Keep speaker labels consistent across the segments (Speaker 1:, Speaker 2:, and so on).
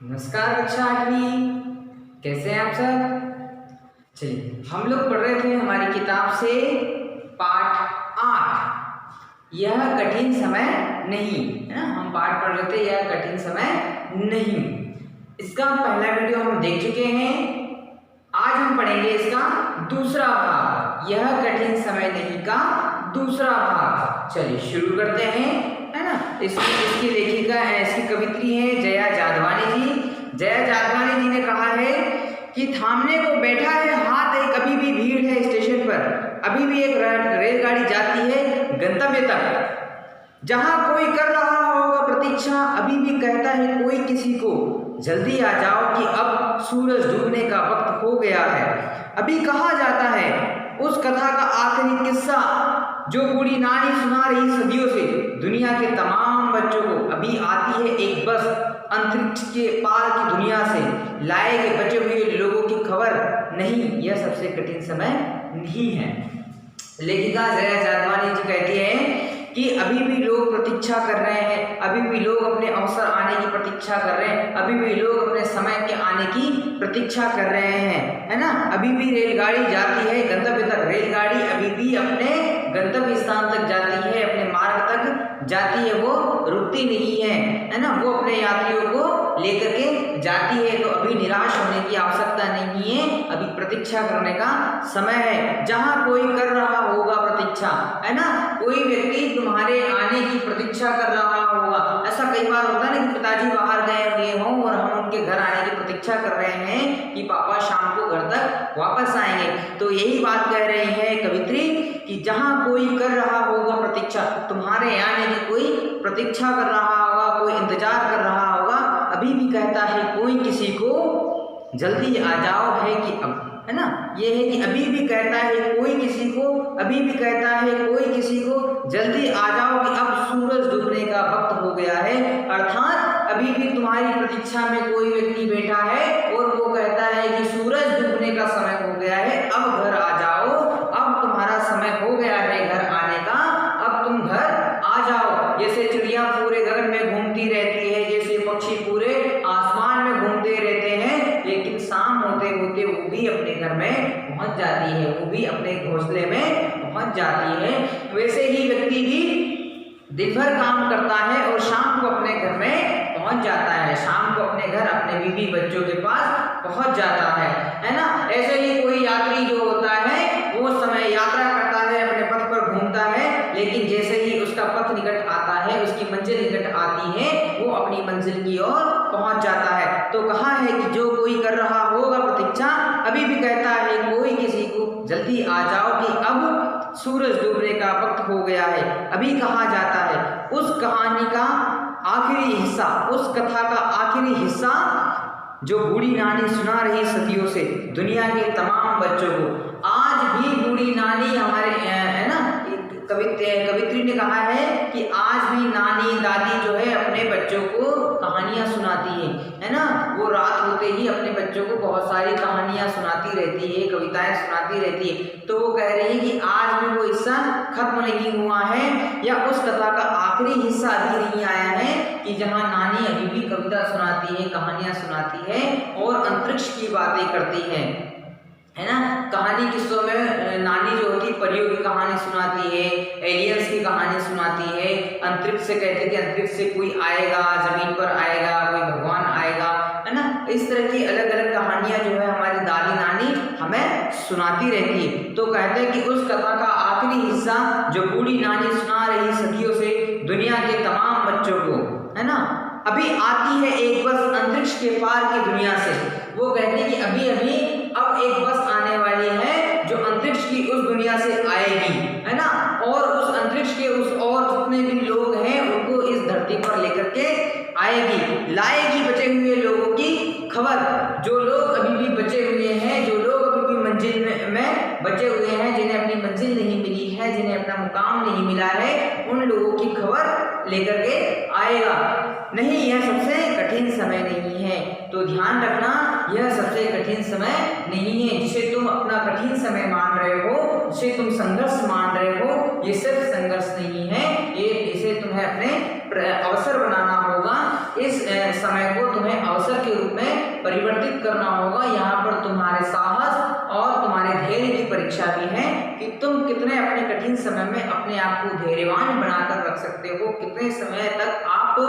Speaker 1: नमस्कार कक्षा 8वीं। कैसे हैं आप सब? चलिए, हम लोग पढ़ रहे थे हमारी किताब से पाठ 8, यह कठिन समय नहीं, है ना। हम पाठ पढ़ रहे थे यह कठिन समय नहीं। इसका पहला वीडियो हम देख चुके हैं। आज हम पढ़ेंगे इसका दूसरा भाग, यह कठिन समय नहीं का दूसरा भाग। चलिए शुरू करते हैं, है ना। इसकी लेखिका है, इसकी कवित्री है जया जादवानी जी। जया जादवानी जी ने कहा है कि थामने को बैठा है हाथ, एक अभी भी भीड़ है स्टेशन पर, अभी भी एक रेलगाड़ी जाती है गंतव्य तक, जहां कोई कर रहा होगा प्रतीक्षा, अभी भी कहता है कोई किसी को, जल्दी आ जाओ कि अब सूरज डूबने का वक्त हो गया है। अभी कहा जाता है उस कथा का आखिरी किस्सा जो बूढ़ी नानी सुना रही सदियों से दुनिया के तमाम बच्चों को। अभी आती है एक बस अंतरिक्ष के पार की दुनिया से, लाए गए बचे हुए लोगों की खबर नहीं, यह सबसे कठिन समय नहीं है। लेखिका जया जादवानी जी कहती है कि अभी भी लोग प्रतीक्षा कर रहे हैं, अभी भी लोग अपने अवसर आने की प्रतीक्षा कर रहे हैं, अभी भी लोग अपने समय के आने की प्रतीक्षा कर रहे हैं, है ना। अभी भी रेलगाड़ी जाती है गंतव्य तक, रेलगाड़ी अभी भी अपने गंतव्य स्थान तक जाती है, अपने मार्ग तक जाती है, वो रुकती नहीं है ना। वो अपने यात्रियों को लेकर के जाती है। तो अभी निराश होने की आवश्यकता नहीं है, अभी प्रतीक्षा करने का समय है। जहां कोई कर रहा होगा प्रतीक्षा, है ना, कोई व्यक्ति तुम्हारे आने की प्रतीक्षा कर रहा होगा। ऐसा कई बार होता है ना कि पिताजी बाहर गए हुए हों और हम उनके घर आने की प्रतीक्षा कर रहे हैं कि पापा शाम को घर तक वापस आएंगे। तो यही बात कह रही है कवित्री कि जहां कोई कर रहा होगा प्रतीक्षा, तुम्हारे आने की कोई प्रतीक्षा कर रहा होगा, कोई इंतजार कर रहा होगा, अभी भी कहता है कोई किसी को जल्दी आ जाओ, है कि अब, है ना। ये है कि अभी भी कहता है कोई किसी को, अभी भी कहता है कोई किसी को, जल्दी आ जाओ कि अब सूरज डूबने का वक्त हो गया है। अर्थात अभी भी तुम्हारी प्रतीक्षा में कोई व्यक्ति बैठा है और वो कहता है कि सूरज डूबने का समय हो गया है, अब घर आ जाओ, अब तुम्हारा समय हो गया है घर आने का, अब तुम घर आ जाओ। जैसे चिड़िया पूरे गगन में घूमती रहती है, जैसे पक्षी पूरे आसमान में घूमते रहते हैं, लेकिन शाम होते होते वो भी अपने घर में पहुंच जाती है, वो भी अपने घोंसले में पहुंच जाती है। वैसे ही व्यक्ति भी दिन भर काम करता है और शाम को अपने घर में पहुंच जाता है, शाम को अपने घर अपने बीवी बच्चों के पास पहुंच जाता है ना। ऐसे ही कोई यात्री जो होता है वो समय यात्रा करता है, अपने पथ पर घूमता है, लेकिन जैसे ही उसका पथ निकट आता है, उसकी मंजिल निकट आती है, वो अपनी मंजिल की ओर पहुंच जाता है। तो कहा है कि जो कोई कर रहा होगा प्रतीक्षा, अभी भी कहता है कोई किसी को, जल्दी आ जाओ कि अब सूरज डूबने का वक्त हो गया है। अभी कहा जाता है उस कहानी का आखिरी हिस्सा, उस कथा का आखिरी हिस्सा जो बूढ़ी नानी सुना रही सदियों से दुनिया के तमाम बच्चों को। आज भी बूढ़ी नानी हमारे, है ना, कवित्री ने कहा है कि आज भी नानी दादी जो है अपने बच्चों को कहानियां सुनाती है ना। वो रात होते ही अपने बच्चों को बहुत सारी कहानियां सुनाती रहती है, कविताएं सुनाती रहती है। तो वो कह रही है कि आज भी वो हिस्सा खत्म नहीं हुआ है, या उस कथा का आखिरी हिस्सा अभी नहीं आया है कि जहां नानी अभी भी कविता सुनाती है, कहानियां सुनाती है और अंतरिक्ष की बातें करती है ना। कहानी किस्सों में नानी जो होती परियों की कहानी सुनाती है, एलियंस की कहानी सुनाती है, अंतरिक्ष से कहते कि अंतरिक्ष से कोई आएगा, जमीन पर आएगा, कोई भगवान आएगा, है ना। इस तरह की अलग अलग कहानियां जो है हमारी दादी नानी हमें सुनाती रहती है। तो कहते हैं कि उस कथा का आखिरी हिस्सा जो बूढ़ी नानी सुना रही सदियों से दुनिया के तमाम बच्चों को, है ना, अभी आती है एक बस अंतरिक्ष के पार की दुनिया से। वो कहती है कि अभी अभी अब एक बस आने वाली है जो अंतरिक्ष की उस दुनिया से आएगी, है ना, और उस अंतरिक्ष के उस और जितने भी लोग हैं उनको इस धरती पर लेकर के आएगी, लाएगी बचे हुए लोगों की खबर। जो लोग अभी भी बचे हुए हैं, जो लोग अभी भी मंजिल में बचे हुए हैं, जिन्हें अपनी मंजिल नहीं मिली है, जिन्हें अपना मुकाम नहीं मिला है, उन लोगों की खबर लेकर के आएगा। नहीं, यह सबसे कठिन समय नहीं है। तो ध्यान रखना, यह सबसे कठिन समय नहीं है। जिसे तुम अपना कठिन समय मान रहे हो, जिसे तुम संघर्ष मान रहे हो, ये सिर्फ संघर्ष नहीं है, ये इसे तुम्हें अपने अवसर बनाना होगा। इस समय को तुम्हें अवसर के रूप में परिवर्तित करना होगा। यहाँ पर तुम्हारे साहस और तुम्हारे धैर्य की परीक्षा भी है कि तुम कितने अपने कठिन समय में अपने आप को धैर्यवान बनाकर रख सकते हो, कितने समय तक आप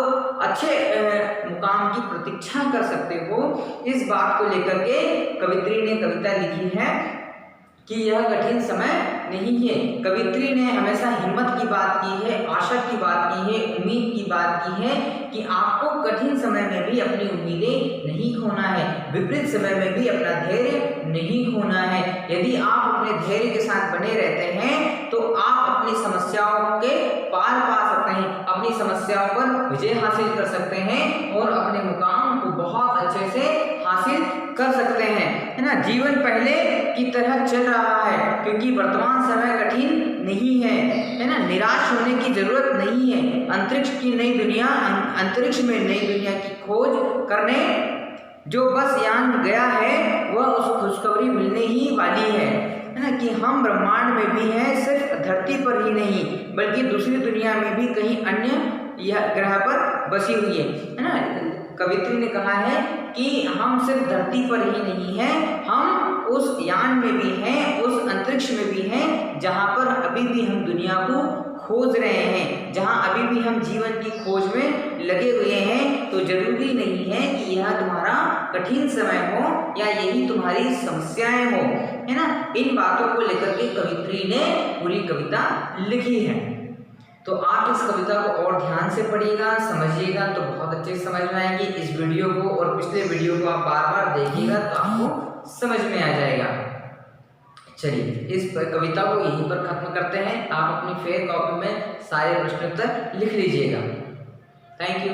Speaker 1: अच्छे मुकाम की प्रतीक्षा कर सकते हो। इस बात को लेकर के कवित्री ने कविता लिखी है कि यह कठिन समय नहीं है। कवित्री ने हमेशा हिम्मत की बात की है, आशा की बात की है, उम्मीद की बात की है कि आपको कठिन समय में भी अपनी उम्मीदें नहीं खोना है, विपरीत समय में भी अपना धैर्य नहीं खोना है। यदि आप अपने धैर्य के साथ बने रहते हैं तो आप अपनी समस्याओं के पार पा सकते हैं, अपनी समस्याओं पर विजय हासिल कर सकते हैं और अपने मुकाम को बहुत अच्छे से हासिल कर सकते हैं, है ना। जीवन पहले की तरह चल रहा है क्योंकि वर्तमान समय कठिन नहीं है ना। निराश होने की जरूरत नहीं है। अंतरिक्ष में नई दुनिया की खोज करने जो बस यान गया है वह उस खुशखबरी मिलने ही वाली है ना, कि हम ब्रह्मांड में भी हैं, सिर्फ धरती पर ही नहीं बल्कि दूसरी दुनिया में भी कहीं अन्य यह ग्रह पर बसी हुई है ना। कवित्री ने कहा है कि हम सिर्फ धरती पर ही नहीं हैं, हम उस यान में भी हैं, उस अंतरिक्ष में भी हैं जहाँ पर अभी भी हम दुनिया को खोज रहे हैं, जहाँ अभी भी हम जीवन की खोज में लगे हुए हैं। तो जरूरी नहीं है कि यह तुम्हारा कठिन समय हो या यही तुम्हारी समस्याएं हो, है ना। इन बातों को लेकर के कवित्री ने पूरी कविता लिखी है। तो आप इस कविता को और ध्यान से पढ़िएगा, समझिएगा तो बहुत अच्छे से समझ में आएगी। इस वीडियो को और पिछले वीडियो को आप बार बार देखिएगा तो आपको समझ में आ जाएगा। चलिए इस कविता को यहीं पर खत्म करते हैं। आप अपनी फेयर कॉपी में सारे प्रश्नोत्तर लिख लीजिएगा। Thank you.